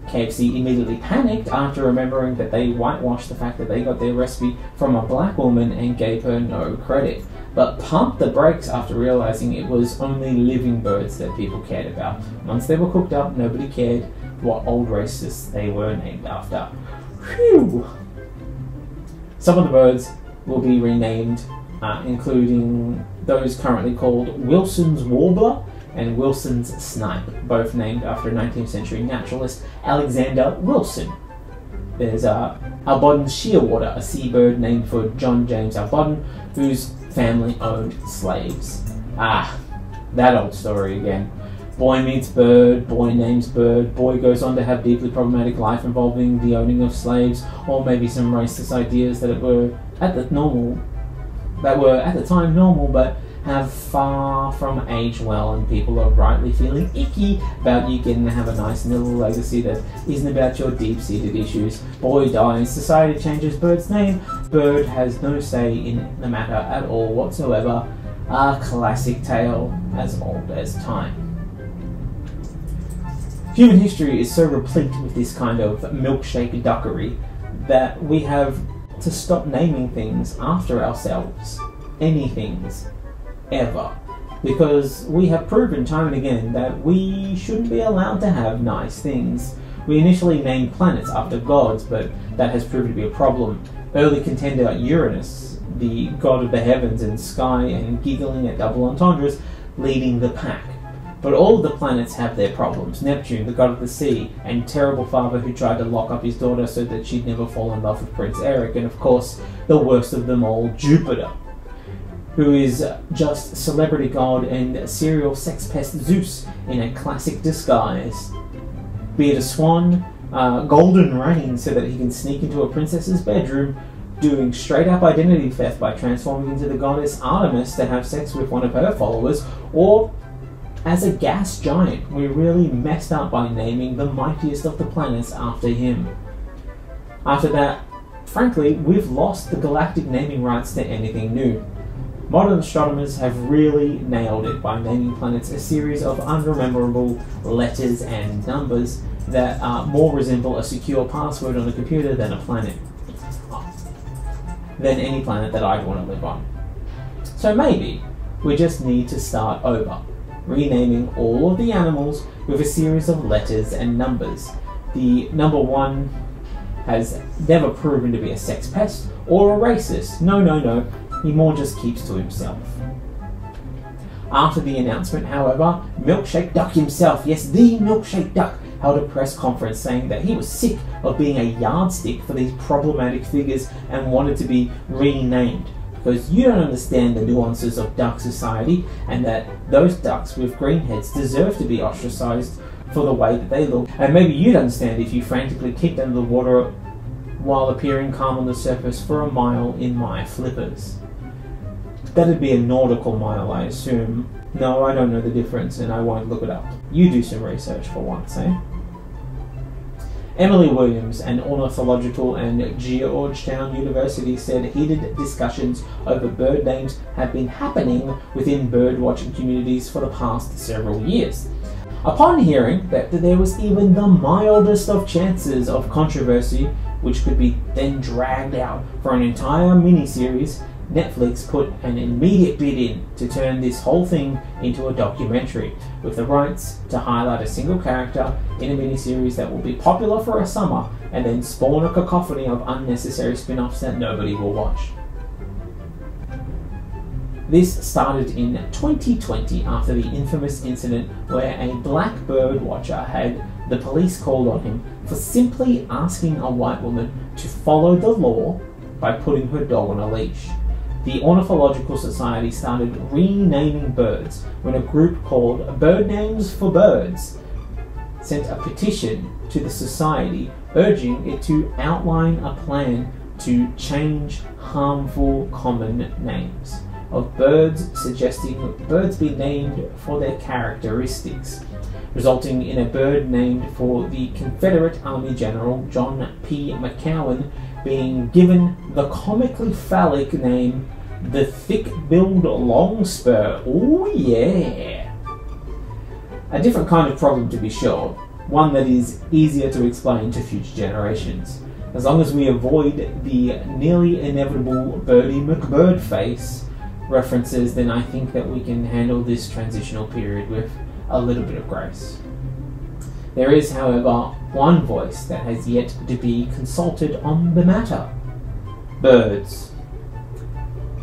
Speaker 2: KFC immediately panicked after remembering that they whitewashed the fact that they got their recipe from a black woman and gave her no credit, but pumped the brakes after realizing it was only living birds that people cared about. Once they were cooked up, nobody cared what old racists they were named after. Phew! Some of the birds will be renamed, including those currently called Wilson's Warbler and Wilson's Snipe, both named after 19th century naturalist Alexander Wilson. There's Albodden's Shearwater, a seabird named for John James Albodden, whose family owned slaves. That old story again. Boy meets bird, boy names bird, boy goes on to have deeply problematic life involving the owning of slaves, or maybe some racist ideas that were at the time normal, but have far from aged well, and people are rightly feeling icky about you getting to have a nice little legacy that isn't about your deep-seated issues. Boy dies, society changes bird's name, bird has no say in the matter at all whatsoever. A classic tale as old as time. Human history is so replete with this kind of milkshake duckery that we have to stop naming things after ourselves. Anythings. Ever. Because we have proven time and again that we shouldn't be allowed to have nice things. We initially named planets after gods, but that has proven to be a problem. Early contender Uranus, the god of the heavens and sky, and giggling at double entendres, leading the pack. But all of the planets have their problems. Neptune, the god of the sea, and terrible father who tried to lock up his daughter so that she'd never fall in love with Prince Eric, and of course, the worst of them all, Jupiter, who is just celebrity god and serial sex pest Zeus in a classic disguise. Be it a swan, golden rain so that he can sneak into a princess's bedroom, doing straight up identity theft by transforming into the goddess Artemis to have sex with one of her followers, or as a gas giant. We really messed up by naming the mightiest of the planets after him. After that, frankly, we've lost the galactic naming rights to anything new. Modern astronomers have really nailed it by naming planets a series of unrememberable letters and numbers that more resemble a secure password on a computer than any planet that I'd want to live on. So maybe we just need to start over, renaming all of the animals with a series of letters and numbers. The number 1 has never proven to be a sex pest or a racist. No. He more just keeps to himself. After the announcement, however, Milkshake Duck himself, yes, the Milkshake Duck, held a press conference saying that he was sick of being a yardstick for these problematic figures and wanted to be renamed. Because you don't understand the nuances of duck society, and that those ducks with green heads deserve to be ostracized for the way that they look. And maybe you'd understand if you frantically kicked under the water while appearing calm on the surface for a mile in my flippers. That'd be a nautical mile, I assume. No, I don't know the difference and I won't look it up. You do some research for once, eh? Emily Williams, an ornithological and Georgetown University, said heated discussions over bird names have been happening within bird-watching communities for the past several years. Upon hearing that there was even the mildest of chances of controversy, which could be then dragged out for an entire miniseries, Netflix put an immediate bid in to turn this whole thing into a documentary, with the rights to highlight a single character in a miniseries that will be popular for a summer and then spawn a cacophony of unnecessary spin-offs that nobody will watch. This started in 2020 after the infamous incident where a black bird watcher had the police called on him for simply asking a white woman to follow the law by putting her dog on a leash. The Ornithological Society started renaming birds when a group called Bird Names for Birds sent a petition to the society urging it to outline a plan to change harmful common names of birds, suggesting birds be named for their characteristics, resulting in a bird named for the Confederate Army General John P. McCowan being given the comically phallic name the thick-billed longspur. Oh yeah! A different kind of problem, to be sure, one that is easier to explain to future generations. As long as we avoid the nearly inevitable Birdie McBirdface references, then I think that we can handle this transitional period with a little bit of grace. There is, however, one voice that has yet to be consulted on the matter. Birds.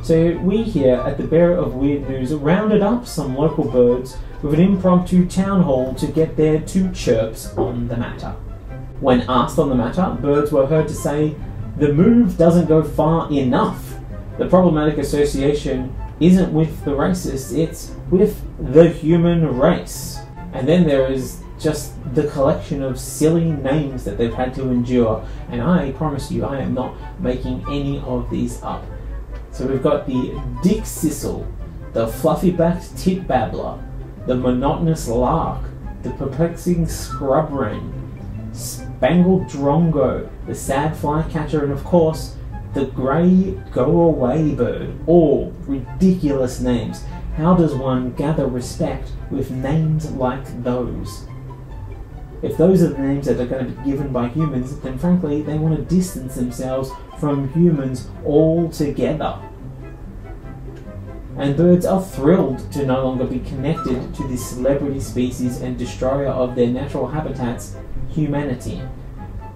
Speaker 2: So we here at the Bearer of Weird News rounded up some local birds with an impromptu town hall to get their 2 chirps on the matter. When asked on the matter, birds were heard to say, "The move doesn't go far enough. The problematic association isn't with the racists, it's with the human race." And then there is just the collection of silly names that they've had to endure, and I promise you I am not making any of these up. So we've got the Dick Sissel, the fluffy-backed tit babbler, the monotonous lark, the perplexing scrub wren, Spangled Drongo, the sad flycatcher, and of course the grey go-away bird. All ridiculous names. How does one gather respect with names like those? If those are the names that are going to be given by humans, then frankly they want to distance themselves from humans altogether. And birds are thrilled to no longer be connected to the celebrity species and destroyer of their natural habitats, humanity.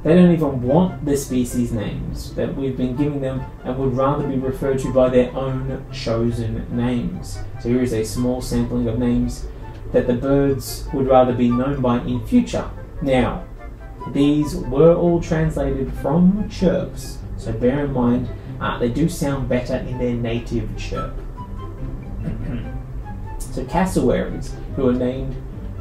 Speaker 2: They don't even want the species names that we've been giving them and would rather be referred to by their own chosen names. So here is a small sampling of names that the birds would rather be known by in future. Now, these were all translated from chirps, so bear in mind they do sound better in their native chirp. So cassowaries, who are named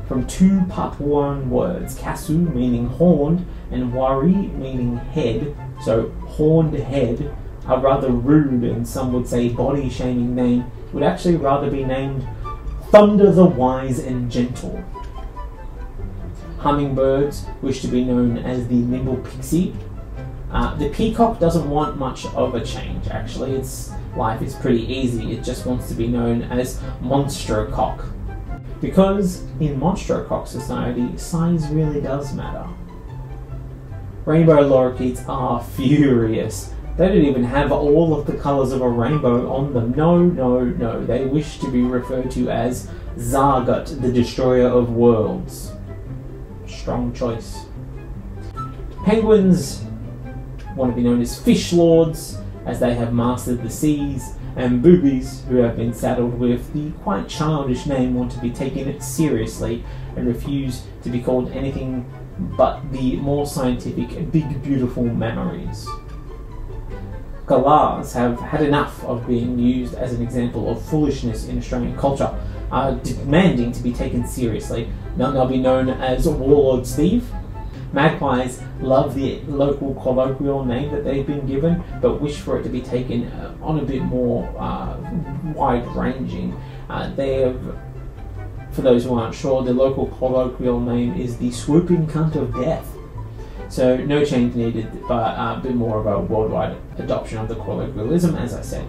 Speaker 2: from 2 Papuan words, kasu meaning horned and wari meaning head, so horned head, a rather rude and some would say body-shaming name, would actually rather be named Thunder the Wise and Gentle. Hummingbirds wish to be known as the Nimble Pixie. The peacock doesn't want much of a change, actually. Its life is pretty easy. It just wants to be known as Monstrocock. Because in Monstrocock society, size really does matter. Rainbow lorikeets are furious. They don't even have all of the colours of a rainbow on them. No, no, no. They wish to be referred to as Zargut, the Destroyer of Worlds. Strong choice. Penguins want to be known as Fish Lords, as they have mastered the seas, and boobies, who have been saddled with the quite childish name, want to be taken seriously and refuse to be called anything but the more scientific Big Beautiful Mammaries. Galahs have had enough of being used as an example of foolishness in Australian culture, demanding to be taken seriously. Now they'll be known as Warlord Steve. Magpies love the local colloquial name that they've been given, but wish for it to be taken on a bit more wide-ranging. For those who aren't sure, the local colloquial name is the Swooping Cunt of Death. So no change needed, but a bit more of a worldwide adoption of the colloquialism, as I said.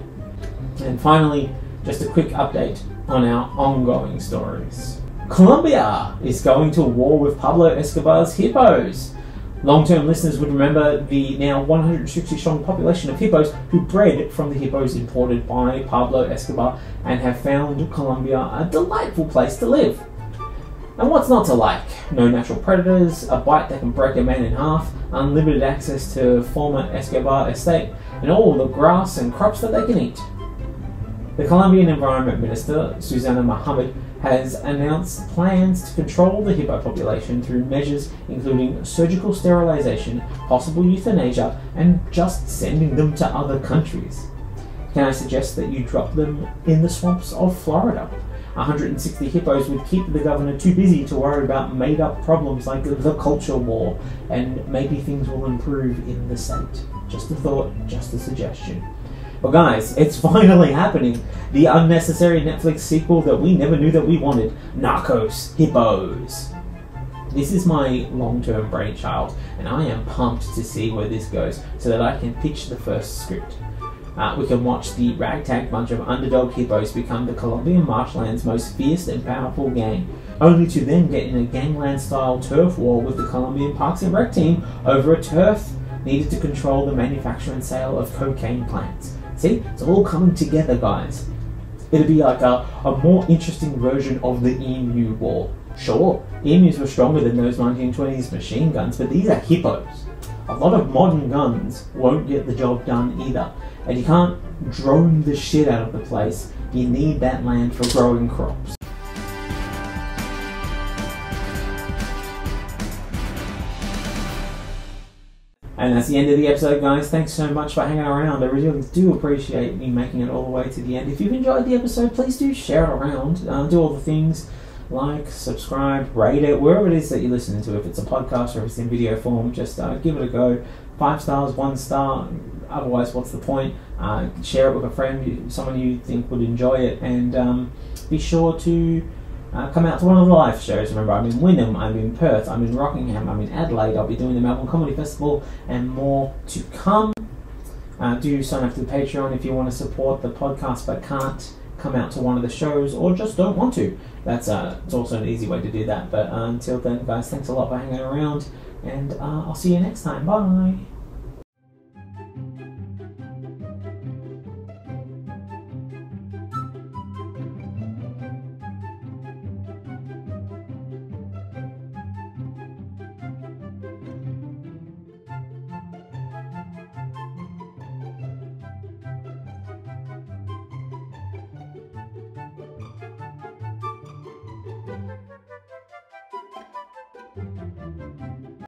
Speaker 2: And finally, just a quick update on our ongoing stories. Colombia is going to war with Pablo Escobar's hippos. Long-term listeners would remember the now 160-strong population of hippos who bred from the hippos imported by Pablo Escobar and have found Colombia a delightful place to live. And what's not to like? No natural predators, a bite that can break a man in half, unlimited access to former Escobar estate, and all the grass and crops that they can eat. The Colombian Environment Minister, Susana Mohammed, has announced plans to control the hippo population through measures including surgical sterilization, possible euthanasia, and just sending them to other countries. Can I suggest that you drop them in the swamps of Florida? 160 hippos would keep the governor too busy to worry about made-up problems like the culture war, and maybe things will improve in the state. Just a thought, just a suggestion. But guys, it's finally happening. The unnecessary Netflix sequel that we never knew that we wanted. Narcos Hippos. This is my long-term brainchild, and I am pumped to see where this goes so that I can pitch the first script. We can watch the ragtag bunch of underdog hippos become the Colombian marshland's most fierce and powerful gang, only to then get in a gangland-style turf war with the Colombian Parks and Rec team over a turf needed to control the manufacture and sale of cocaine plants. See, it's all coming together, guys. It'll be like a more interesting version of the Emu War. Sure, emus were stronger than those 1920s machine guns, but these are hippos. A lot of modern guns won't get the job done either. And you can't drone the shit out of the place. You need that land for growing crops. And that's the end of the episode, guys. Thanks so much for hanging around. I really do appreciate me making it all the way to the end. If you've enjoyed the episode, please do share it around. Do all the things like, subscribe, rate it, wherever it is that you're listening to. If it's a podcast or if it's in video form, just give it a go. 5 stars, 1 star. Otherwise, what's the point? Share it with a friend, someone you think would enjoy it, and be sure to come out to one of the live shows. Remember, I'm in Wynnum, I'm in Perth, I'm in Rockingham, I'm in Adelaide. I'll be doing the Melbourne Comedy Festival and more to come. Do sign up to the Patreon if you want to support the podcast but can't come out to one of the shows or just don't want to. That's it's also an easy way to do that. But until then, guys, thanks a lot for hanging around, and I'll see you next time. Bye.